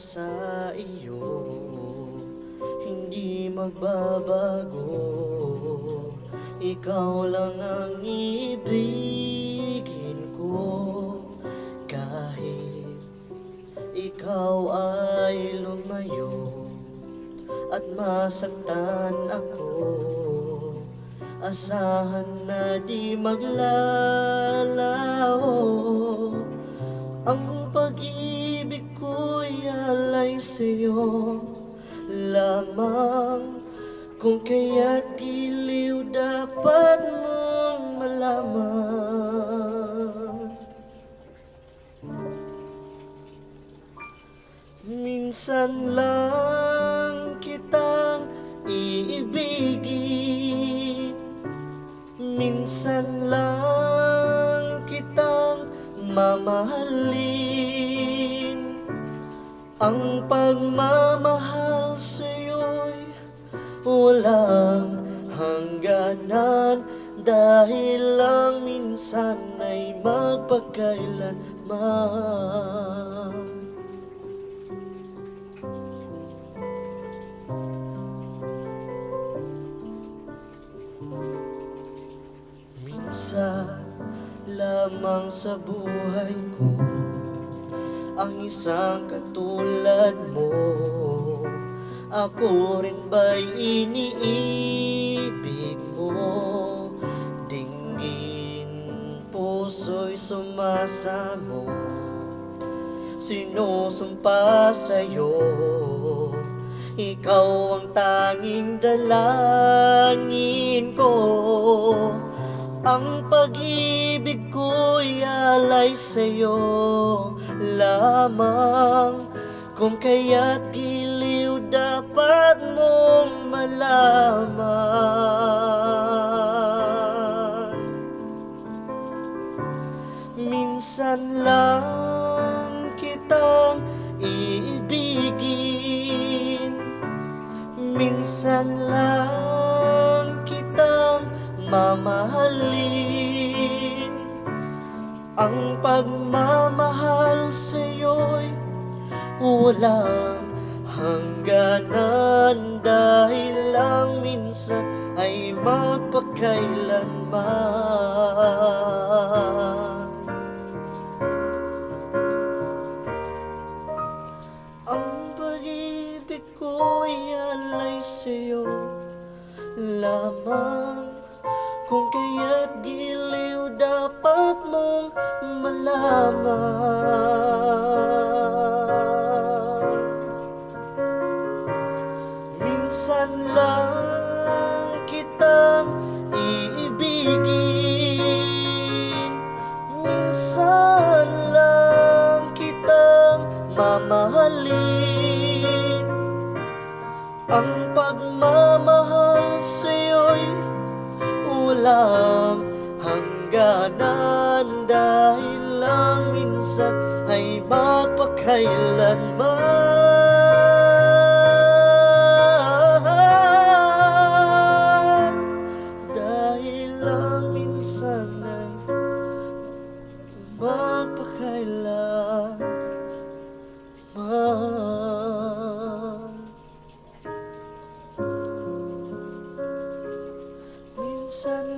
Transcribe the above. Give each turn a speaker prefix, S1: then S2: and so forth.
S1: sa iyo, hindi magbabago. Ikaw lang ang ibigin ko, kahit ikaw ay lumayo at masaktan ako. Asahan na di maglalaho, ang pag-ibig ko'y alay sa'yo lamang. Kung kaya't giliw dapat mong malaman. Minsan lang kitang iibigin, minsan lang kitang mamahalin. Ang pagmamahal sa'yo'y walang hangganan, dahil lang minsan ay magpakailanman. Minsan lamang sa buhay ko ang isang katulad mo. Ako rin ba'y iniibig mo? Dinggin, puso'y sumasamo, sinusumpa sa'yo. Ikaw ang tanging dalangin ko, ang pag-ibig ko'y alay sa'yo lamang. Kung kaya't giliw dapat mong malaman. Minsan lang kitang iibigin, minsan lang kitang mamahalin. Ang pagmamahal sa'yo'y walang hangganan, dahil lang minsan ay magpakailanman. Ang pag-ibig ko'y alay sa'yo lamang. Kung kaya't giliw dapat mong malaman. Minsan lang kitang iibigin, minsan lang kitang mamahalin. Ang pagmamahal sa'yo'y walang hangganan, dahil lang minsan ay magpakailanman. Dahil lang minsan ay magpakailanman. Minsan